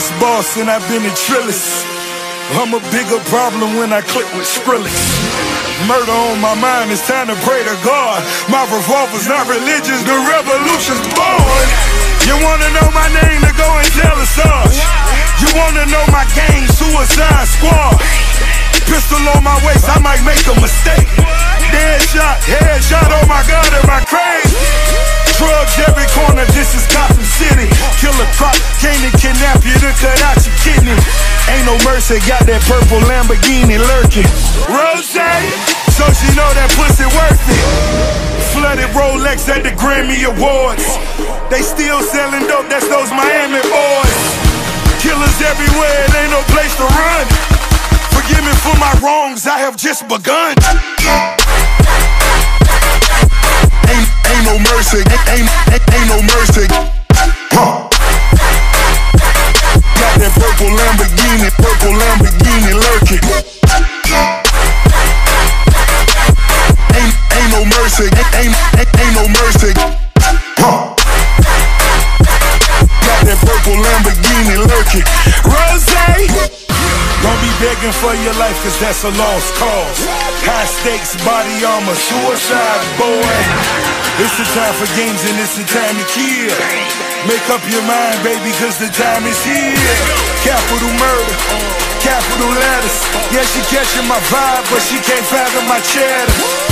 biggest boss and I've been a trillist. I'm a bigger problem when I click with Skrillex. Murder on my mind, it's time to pray to God. My revolver's not religious, the revolution's born. You wanna know my name, to go and tell us us. You wanna know my gang, Suicide Squad. Pistol on my waist, I might make a mistake. Headshot, oh my God, am I crazy? Drugs every corner, this is Gotham City. Killer Croc came to kidnap you to cut out your kidney. Ain't no mercy, got that purple Lamborghini lurking. Rose, so she know that pussy worth it. Flooded Rolex at the Grammy Awards. They still selling dope, that's those Miami boys. Killers everywhere, it ain't no place to run. Forgive me for my wrongs, I have just begun. Ain't no mercy, ain't no mercy. Got that purple Lamborghini lurking. Ain't no mercy, ain't no mercy. Got that purple Lamborghini lurking. Rose. Don't be begging for your life, cause that's a lost cause. High stakes, body armor, suicide, boy. It's the time for games and it's the time to kill. Make up your mind, baby, cause the time is here. Capital murder, capital letters. Yeah, she catching my vibe, but she can't fathom my cheddar.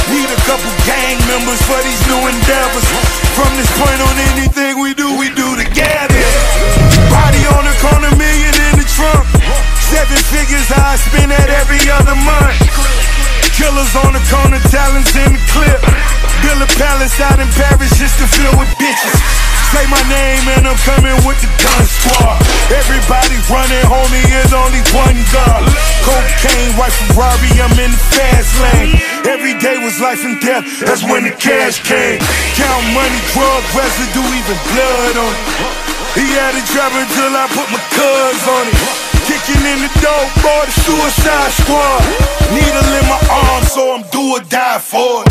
Need a couple gang members for these new endeavors. From this point on, anything we do together. Body on the corner, million in the trunk. 7 figures I spend that every other month. Killers on the corner, talents in the clip. Build a palace out in Paris just to fill with bitches. Say my name and I'm coming with the gun squad. Everybody running, homie, is only one God. Cocaine, white Ferrari, I'm in the fast lane. Every day was life and death, that's when the cash came. Count money, drug residue, even blood on it. He had it driving till I put my cuz on it. Kicking in the door, boy, the Suicide Squad. Needle in my arm, so I'm do or die for it.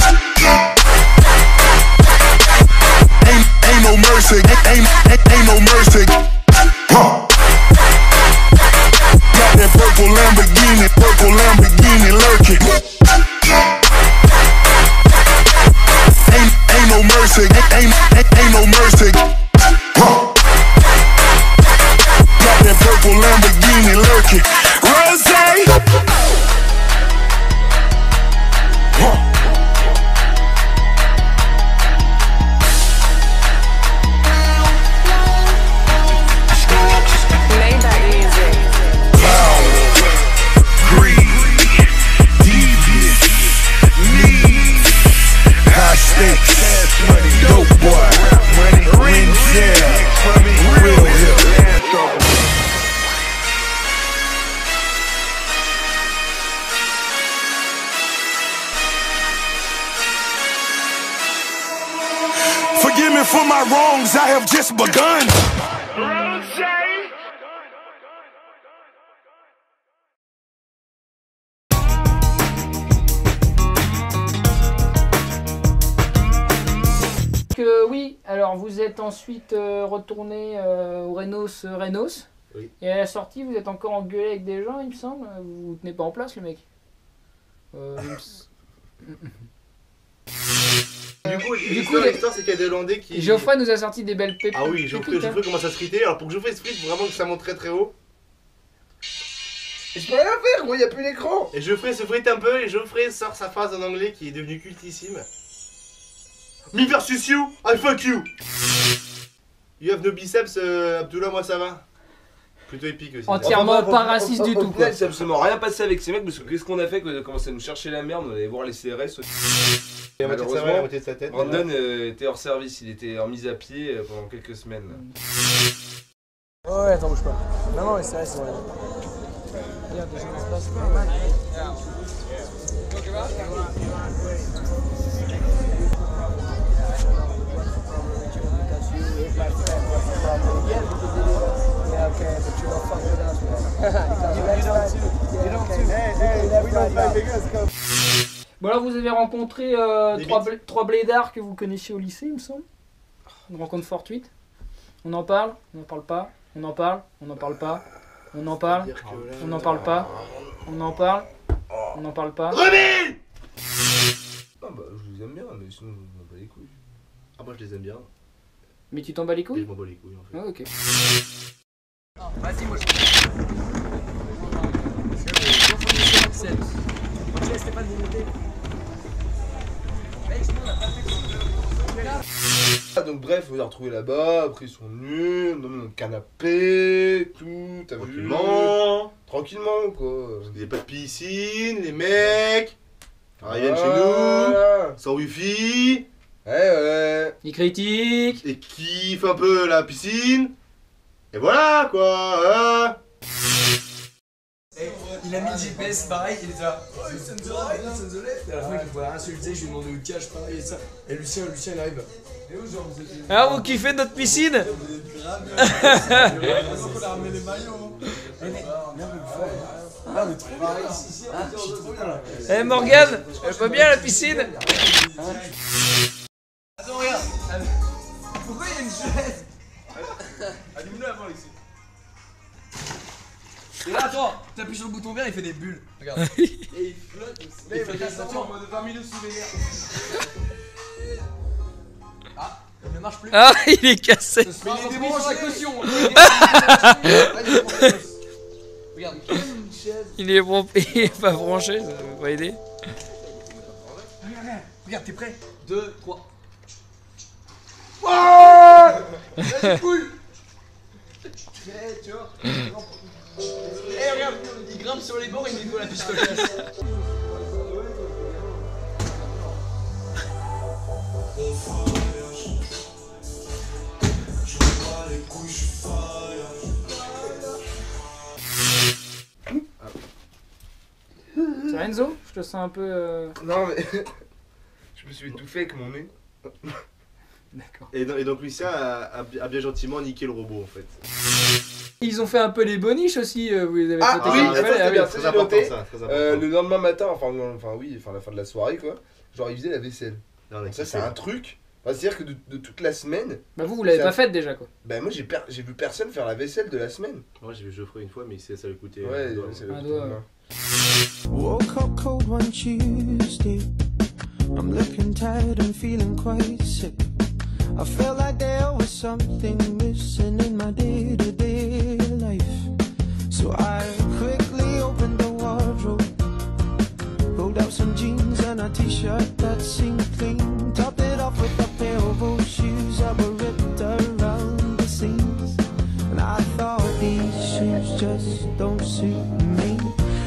Ain't no mercy, ain't no mercy. Got that purple Lamborghini lurking. Ain't no mercy, ain't no mercy. Got that purple Lamborghini lurking. Rose. Forgive me for my wrongs, I have just begun. Oui, alors vous êtes ensuite retourné au Renos. Oui. Et à la sortie, vous êtes encore engueulé avec des gens, il me semble. Vous tenez pas en place, le mec. Du coup, l'histoire, c'est qu'il y a des Hollandais qui... Geoffrey nous a sorti des belles pépites. Ah oui, Geoffrey commence à se friter. Alors pour que Geoffrey se frite, faut vraiment que ça monte très très haut. Et je peux rien faire, gros, il n'y a plus l'écran. Et Geoffrey se frite un peu et Geoffrey sort sa phrase en anglais qui est devenue cultissime. Me versus you, I fuck you. You have no biceps, Abdullah, moi ça va. Plutôt épique aussi. Entièrement pas raciste du tout. Il s'est absolument rien passé avec ces mecs parce que qu'est-ce qu'on a fait quand on a commencé à nous chercher la merde, on allait voir les CRS aussi. Et malheureusement, de sa tête, Brandon était hors service, il était en mise à pied pendant quelques semaines. Ouais, attends, bouge pas. Non, mais c'est vrai, c'est vrai. Regarde, les gens qui se passent. Bon, alors vous avez rencontré trois blédards que vous connaissiez au lycée, il me semble. Une rencontre fortuite. On en parle pas. On en parle? On n'en parle pas? On en parle? On n'en parle pas? On en parle? On n'en parle pas? Remille! Ah bah je les aime bien, mais sinon je m'en bats les couilles. Ah, moi je les aime bien. Mais tu t'en bats les Et couilles? je m'en bats les couilles en fait. Ah, ok. Vas-y, moi je. Ah, donc bref, on les a retrouvés là-bas, après ils sont nuls, dans mon canapé, tout, t'as vu? Tranquillement. Tranquillement quoi. Il n'y a pas de piscine, les mecs. Ils viennent chez Ah. nous, sans wifi, Ouais. Il critique. et kiffent un peu la piscine. Et voilà quoi. Il a mis le GPS pareil, il était là. Oh, il sonne the light, il sonne the left. Et à la fin, il voit insulter, je lui demande où le cache, pareil et ça. Et Lucien il arrive. Et où genre vous êtes. Ah, vous kiffez notre piscine? Vous êtes grave. Heureusement qu'on a ramené les maillots. Merde, ah, on est trop bien là. Ah, je suis trop bien là. Eh Morgane, elle va bien la piscine? Attends, regarde. Pourquoi il y a une chaise? Allume-le avant ici. Et là, attends, t'appuies sur le bouton vert, il fait des bulles. Regarde. Et il flotte aussi. Là, il fait des statues en mode 20 000 souvenirs. Ah, il ne marche plus. Ah, il est cassé. Mais il est débranché la caution. Regarde, une chaise. Il est pas branché, ça va pas aider. Regarde, t'es prêt? 2, 3. Vas-y, cool. Tu vois. Eh, regarde, il grimpe sur les bords et il nettoie la pistolasse. C'est Enzo? Je te sens un peu. Non mais. Je me suis étouffé avec mon nez. D'accord. Et donc Lucien a bien gentiment niqué le robot en fait. Ils ont fait un peu les boniches aussi, vous les avez Ah fait oui, comme il fallait, attends, ah oui. c'est Très j'ai important noté. ça, très important. Le lendemain matin, enfin la fin de la soirée quoi, genre ils faisaient la vaisselle. Non, mais Ça c'est un truc, c'est-à-dire que de toute la semaine, Bah vous l'avez C'est pas un- faite déjà quoi. bah moi j'ai vu personne faire la vaisselle de la semaine. Moi j'ai vu Geoffrey une fois, mais ça lui coûtait. Ouais, un doigt. c'est Un doigt, ouais. Woke up cold one Tuesday. I'm looking tired and feeling quite sick. I felt like there was something missing in my day-to-day life. So I quickly opened the wardrobe, pulled out some jeans and a t-shirt that seemed clean, topped it off with a pair of old shoes that were ripped around the seams. And I thought these shoes just don't suit me.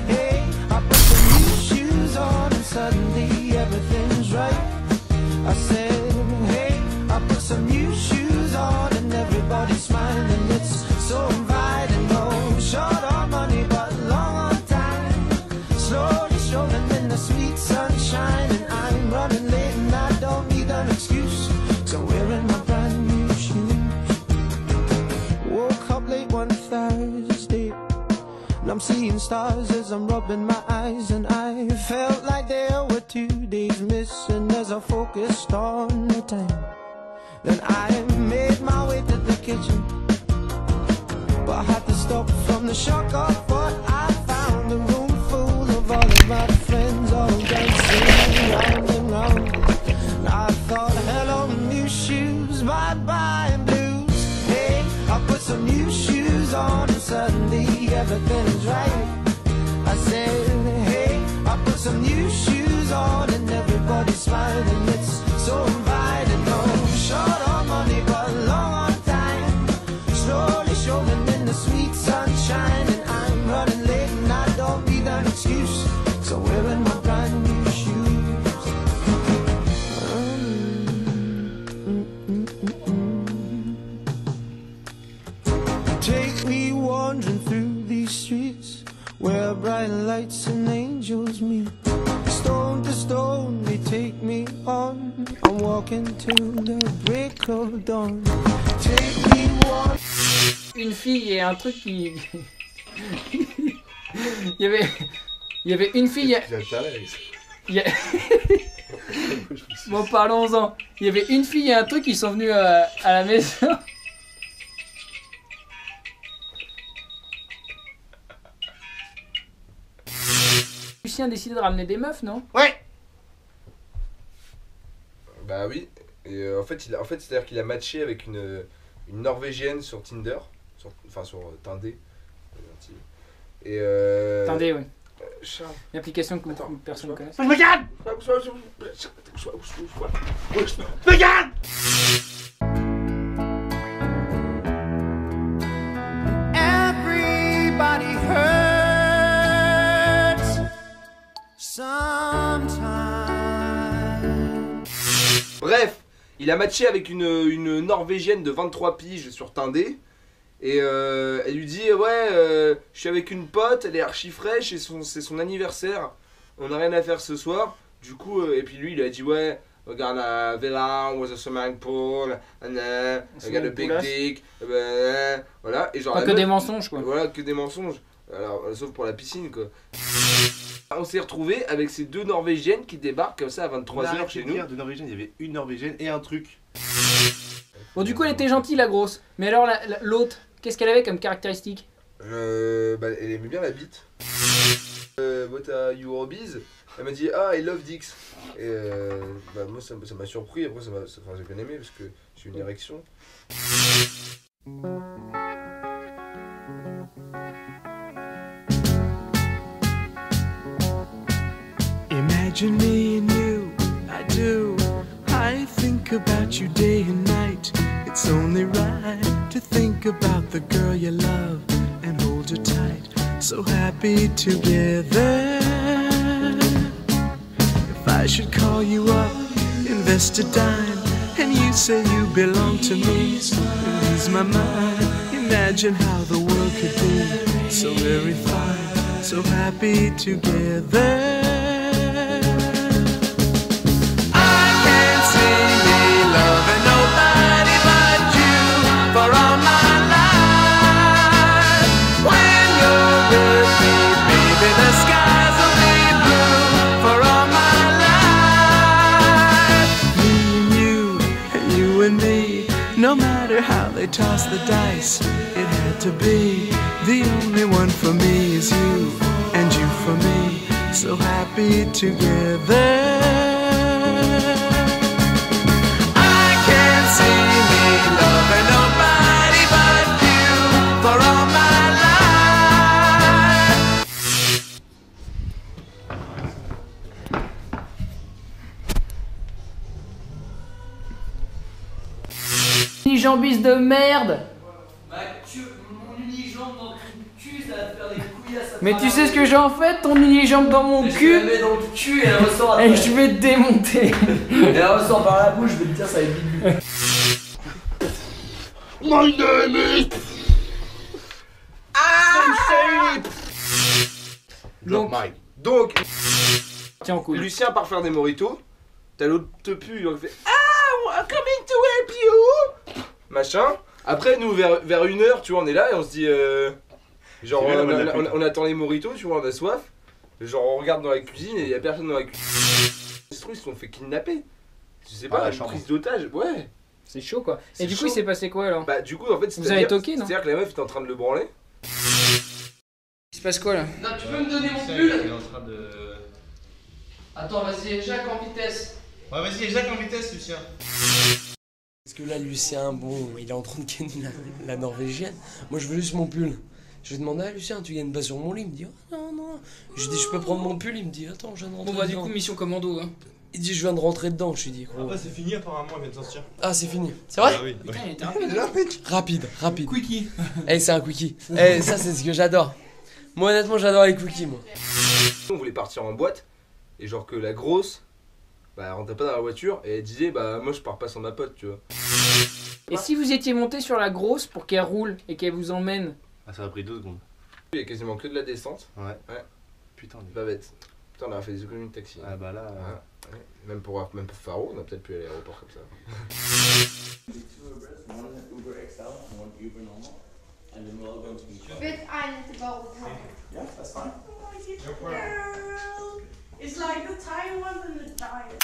Hey, I put some new shoes on and suddenly everything's right. I said, hey, I put some new shoes on and everybody's smiling. It's so inviting. No short on money but long on time. Slowly strolling in the sweet sunshine, and I'm running late and I don't need an excuse. So I'm wearing my brand new shoes. Woke up late one Thursday, and I'm seeing stars as I'm rubbing my eyes, and I felt like there were 2 days missing as I focused on the time. Then I made my way to the kitchen, but I had to stop from the shock of what I found. A room full of all of my friends, all dancing round and round. And I thought, hello new shoes, bye bye blues. Hey, I put some new shoes on and suddenly everything's right. I said, hey, I put some new shoes on and everybody's smiling. It's so inviting. No short on money but long on time. Slowly strolling in the sweet sunshine, and I'm running late and I don't need an excuse. So I'm wearing my brand new shoes. Take me wandering through these streets where bright lights and angels meet. Stone to stone they take me on. I'm walking to the break of dawn. Take me one. Une fille et un truc qui. il y avait une fille. Il y a- Bon, parlons-en. Il y avait une fille et un truc qui sont venus à la maison. Lucien a décidé de ramener des meufs, non? Ouais. Bah oui. Et en fait, c'est-à-dire qu'il a matché avec une Norvégienne sur Tinder, sur Tinder. Et Attendez, oui. Charles. Une application que personne ne connaît. Regarde. Regarde. Everybody hurts sometimes. Bref, il a matché avec une Norvégienne de 23 piges sur Tinder. Et elle lui dit ouais, je suis avec une pote, elle est archi fraîche et c'est son anniversaire. On n'a rien à faire ce soir. Du coup, et puis lui il a dit ouais, regarde la villa with a swimming pool, I got a big dick, voilà. Et genre, Pas que des mensonges quoi. Voilà, que des mensonges. Alors, sauf pour la piscine quoi. On s'est retrouvé avec ces deux Norvégiennes qui débarquent comme ça à 23h chez nous. De Norvégienne, il y avait une Norvégienne et un truc. Bon, du coup, elle était gentille la grosse. Mais alors, l'autre, qu'est-ce qu'elle avait comme caractéristique? Bah, elle aimait bien la bite. What are your hobbies? Elle m'a dit ah I love dicks. Et bah moi ça m'a surpris. Après j'ai bien aimé parce que j'ai une érection. Imagine me and you, I do. I think about you day and night. It's only right to think about the girl you love and hold her tight. So happy together. If I should call you up, invest a dime, and you say you belong to me, ease my mind. Imagine how the world could be so very fine, so happy together. No matter how they toss the dice, it had to be. The only one for me is you, and you for me, so happy together. I can't see me loving nobody but you for all my life. Unijambiste de merde! Mon unijambe dans le cul, ça va te faire des couillasses. Mais tu sais ce que j'ai en fait, ton unijambe dans mon Je cul? la mets dans le cul et elle ressort Et après. je vais te démonter! Et elle ressort par la bouche, je vais te dire, ça va être vite. My name is. Donc Tiens, en couille. Lucien part faire des moritos. T'as l'autre te pue, il fait ah I'm coming to help you. Machin. Après nous vers 1h, tu vois, on est là et on se dit genre C'est bien, la bonne la pute. on attend les moritos, tu vois, on a soif. Genre on regarde dans la cuisine et y a personne dans la cuisine. Les trucs ils se sont fait kidnapper. Je sais pas, la une chambre. prise d'otage, ouais. C'est chaud quoi. C'est Et du coup, chaud. il s'est passé quoi alors? Bah du coup en fait Vous avez toqué, non? c'est-à-dire que la meuf était en train de le branler. Il se passe quoi là? Non, tu peux me donner mon pull? Il est en train de. Attends, vas-y, Jacques en vitesse. Ouais, vas-y, Jacques en vitesse, Lucien. Parce que là, Lucien, bon, il est en train de ken la Norvégienne. Moi, je veux juste mon pull. Je lui demande, ah Lucien, tu gagnes pas sur mon lit? Il me dit, oh, non, non. Je lui dis, je peux prendre mon pull? Il me dit, attends, je viens de rentrer Bon bah du dedans. coup, mission commando hein. Il dit, je viens de rentrer dedans. Je lui dis, gros. Ah, bah, c'est fini, apparemment, il vient de sortir. Ah, c'est fini. C'est vrai? Ah oui. Putain, il était rapide. Rapide. Quickie. Eh, c'est un quickie. Eh, ça, c'est ce que j'adore. Moi, honnêtement, j'adore les quickies, moi. On voulait partir en boîte et genre que la grosse bah elle rentrait pas dans la voiture et elle disait bah moi je pars pas sans ma pote, tu vois. Et si vous étiez monté sur la grosse pour qu'elle roule et qu'elle vous emmène? Ah, ça a pris 2 secondes. Il y a quasiment que de la descente. Ouais. Ouais. Putain, Pas bête. Putain on aurait fait des économies de taxi. Ah, bah là. Ouais. Même pour Faro, on a peut-être pu aller à l'aéroport comme ça. With eine Bauteil. Yeah, that's fine. Girl. It's like the tiny ones and the giant.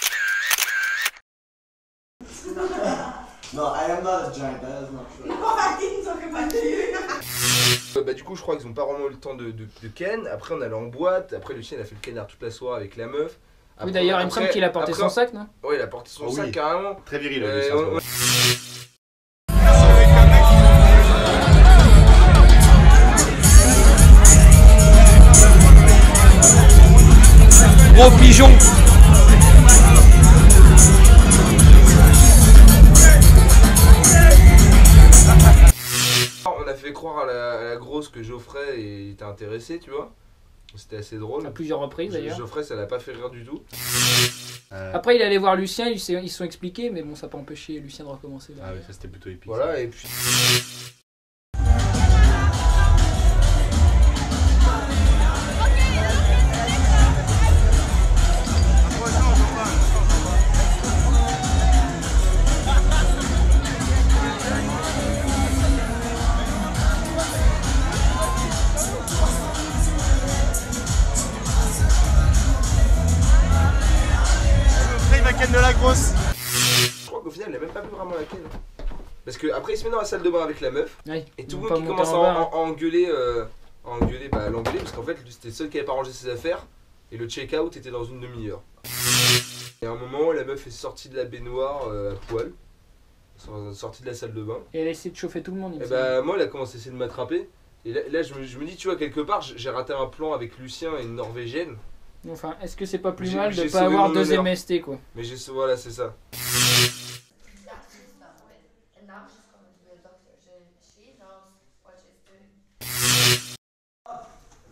No, I am not a giant, that is not true. No, I didn't talk about you. Bah du coup je crois qu'ils ont pas vraiment eu le temps de ken. Après on allait en boîte, après Lucien il a fait le canard toute la soirée avec la meuf. Oui d'ailleurs il me semble qu'il a porté son sac non? Ouais il a porté son sac carrément. Très viril Lucien. Gros pigeon. On a fait croire à la grosse que Geoffrey était intéressé, tu vois. C'était assez drôle. À plusieurs reprises d'ailleurs. Geoffrey ça l'a pas fait rire du tout. Après il allait voir Lucien, ils se sont expliqués, mais bon ça n'a pas empêché Lucien de recommencer. Ah oui ça c'était plutôt épique. Voilà et puis... De la grosse. Je crois qu'au final il a même pas vu vraiment la ken. Parce que après il se met dans la salle de bain avec la meuf. Oui, et tout le monde qui commence à engueuler l'engueuler parce qu'en fait lui c'était le seul qui avait pas rangé ses affaires. Et le check-out était dans une demi-heure. Et à un moment la meuf est sortie de la baignoire à poil. Sortie de la salle de bain. Et elle a essayé de chauffer tout le monde. Et bah moi elle a commencé à essayer de m'attraper. Et là je me dis tu vois quelque part j'ai raté un plan avec Lucien et une Norvégienne. Enfin, est-ce que c'est pas plus mal de pas avoir deux MST quoi? Mais voilà, c'est ça.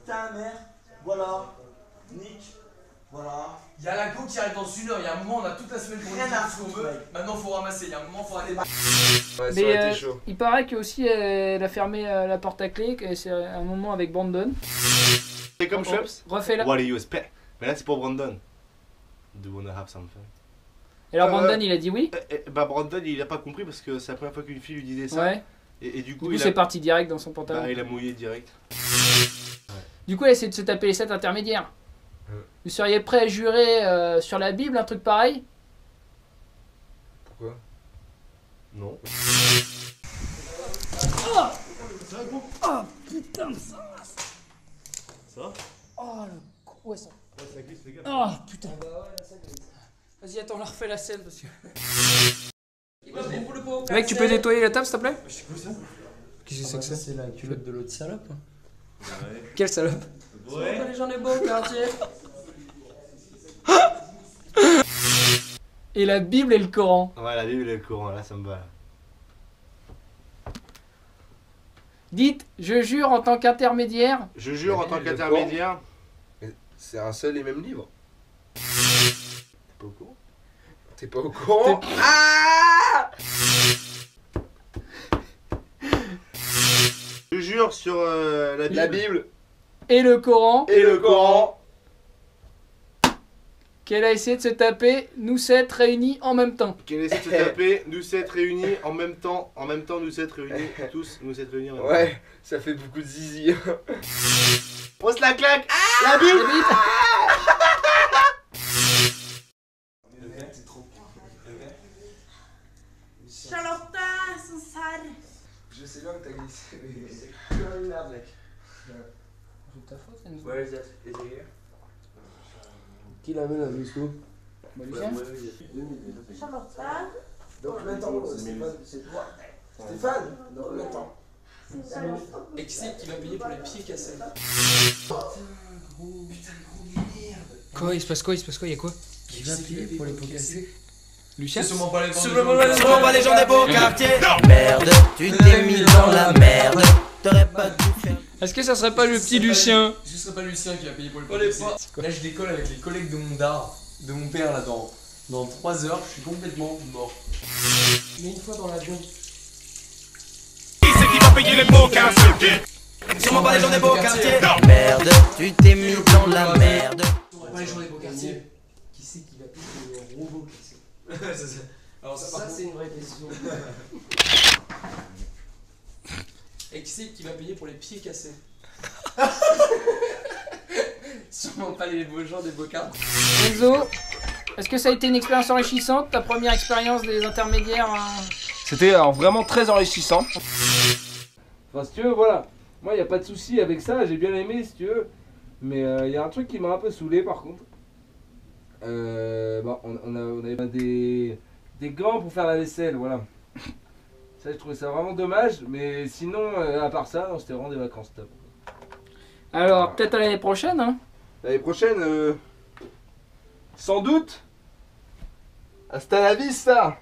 Ta mère, voilà, Nick, voilà. Il y a la go qui arrive dans une heure, il y a un moment on a toute la semaine pour dire ce qu'on veut. Maintenant faut ramasser, il y a un moment faut aller. Ouais, mais il paraît que aussi elle a fermé la porte à clé, que c'est un moment avec Brandon. C'est comme Shops. Refais-la. What are you expect? Mais là c'est pour Brandon. Do you wanna have something? Et alors Brandon il a dit oui? Bah Brandon il a pas compris parce que c'est la première fois qu'une fille lui disait ça. Ouais. Et du coup c'est parti direct dans son pantalon. Bah il a mouillé direct. Ouais. Du coup elle essaie de se taper les 7 intermédiaires. Vous seriez prêt à jurer sur la Bible un truc pareil? Pourquoi? Non. Oh putain de ça. Ça? Oh le con. Ouais ça. Oh putain. Vas-y attends on la refait la scène parce que... Mec tu peux nettoyer la table s'il te plaît? C'est quoi ça? Qu'est-ce que c'est que ça? C'est la culotte de l'autre salope. Ouais. Quelle salope? Ouais. Les gens des beaux quartiers. Et la Bible et le Coran. Ouais la Bible et le Coran là ça me va. Dites, je jure en tant qu'intermédiaire. Je jure en tant qu'intermédiaire. C'est un seul et même livre. T'es pas au courant? T'es pas au courant? Ah! Je jure sur la Bible. Et le Coran. Et le Coran. Qu'elle a essayé de se taper, nous 7 réunis en même temps. Qu'elle essaie de se taper, nous 7 réunis en même temps, nous 7 réunis, tous nous 7 réunis en même temps. Ouais, ça fait beaucoup de zizi. On se la claque. La Bible. Charlotta, son sale. Je sais bien que t'as glissé, mais c'est que une merde, mec. C'est ta faute, Enzo. Where is that? Is it here? Qui l'amène à Lusco? Lucien. Charlotta. Donc maintenant, Stéphane, c'est toi. Stéphane, dans le temps. Et qui c'est qui va payer pour les pieds cassés? Quoi? Il se passe quoi? Il y a quoi? Qui va payer pour les pots cassés? Lucien? C'est sûrement pas les gens des beaux quartiers. Merde, tu t'es mis dans la merde. T'aurais pas dû faire. Est-ce que ça serait pas le petit Lucien? Ce serait pas Lucien qui va payer pour les pots cassés. Là je décolle avec les collègues de mon dard, de mon père là dans 3 heures, je suis complètement mort. Mais une fois dans l'avion. C'est qui va payer les pots cassés? Sûrement pas les gens des beaux quartiers. Merde, tu t'es mis dans la merde. Sûrement pas les gens des beaux quartiers. Qui c'est qui va payer pour les robots cassés? Alors ça c'est une vraie question. Et qui c'est qui va payer pour les pieds cassés? Sûrement pas les beaux gens des beaux quartiers. Enzo, est-ce que ça a été une expérience enrichissante, ta première expérience des intermédiaires? C'était vraiment très enrichissant. Enfin, si tu veux, voilà. Moi, il n'y a pas de souci avec ça, j'ai bien aimé si tu veux. Mais il y a un truc qui m'a un peu saoulé par contre. Bon, on avait des gants pour faire la vaisselle, voilà. Ça, je trouvais ça vraiment dommage, mais sinon, à part ça, c'était vraiment des vacances top. Alors, peut-être à l'année prochaine, hein. L'année prochaine, sans doute. Hasta la vista.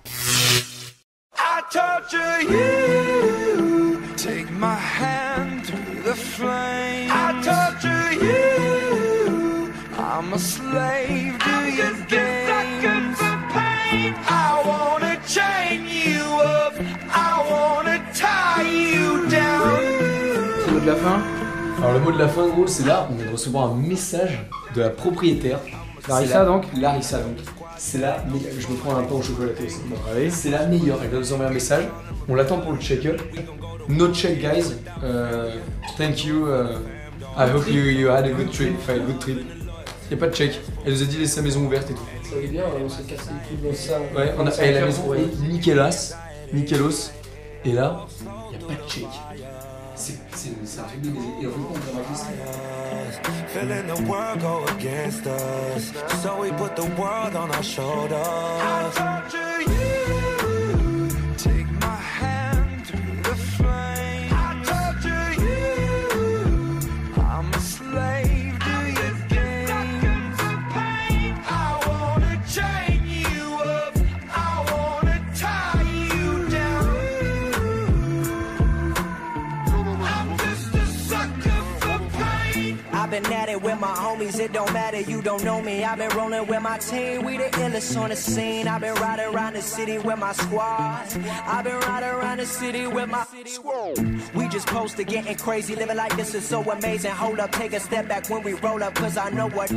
I torture you. Take my hand through the flame. I torture you. I'm a slave to your games. I wanna chain you up. I wanna tie you down. C'est le mot de la fin. Alors le mot de la fin, gros, c'est là, on vient de recevoir un message de la propriétaire. Larissa, donc. Larissa, donc. C'est la meilleure. Je me prends un pain au chocolaté aussi. Bon, allez. C'est la meilleure. Elle va nous envoyer un message. On l'attend pour le check-up. No check, guys. Thank you. I hope you had a good trip. Enfin, a good trip. Y a pas de check. Elle nous a dit laisser la maison ouverte et tout. Ça va bien, on s'est cassé les couilles dans ça. Ouais, on a fait la maison Nickelos. Et là, y a pas de check. C'est un truc de baiser. Et on répond à ma question. Feeling the world go against us, so we put the world on our shoulders. I torture you, take my hand through the flame. I torture you, I'm a slave to your games. I wanna chain you up, I wanna tie you down. I'm just a sucker for pain. I've been at it with my homies, it don't matter, you don't know me. I've been rolling with my team, we the illest on the scene. I've been riding around the city with my squad. I've been riding around the city with my squad. We just posted getting crazy, living like this is so amazing. Hold up, take a step back when we roll up, cause I know what.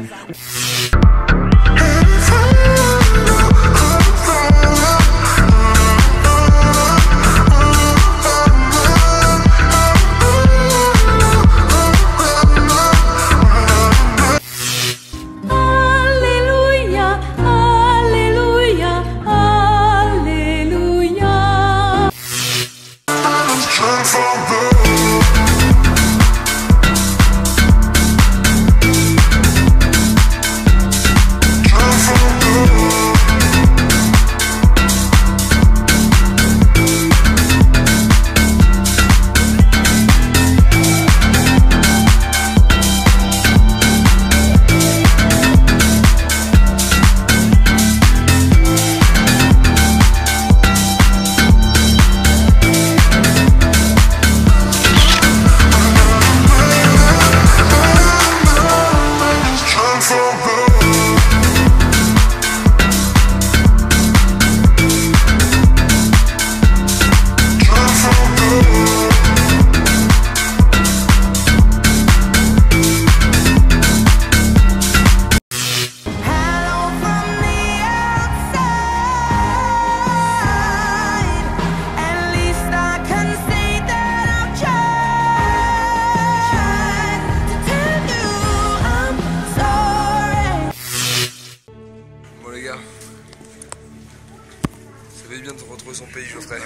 Ça fait bien de retrouver son pays, Geoffrey.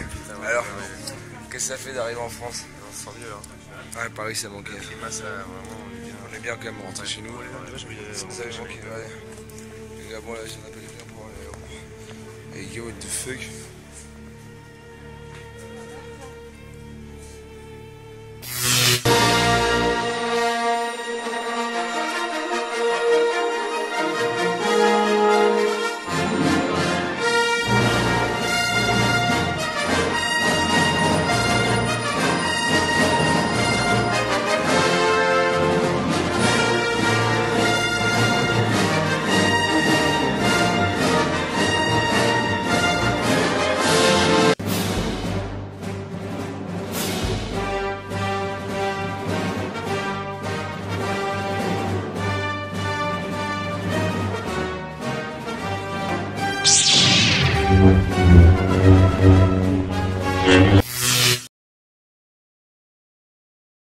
Alors, qu'est-ce que ça fait d'arriver en France? On se sent mieux, hein. Ouais, Paris, ça manquait. Le climat, ça, vraiment, on est bien quand même rentré chez nous. Ça avait manqué, ouais. Les gars, bon, là, j'en appelle bien pour aller. Hey, yo, what the fuck?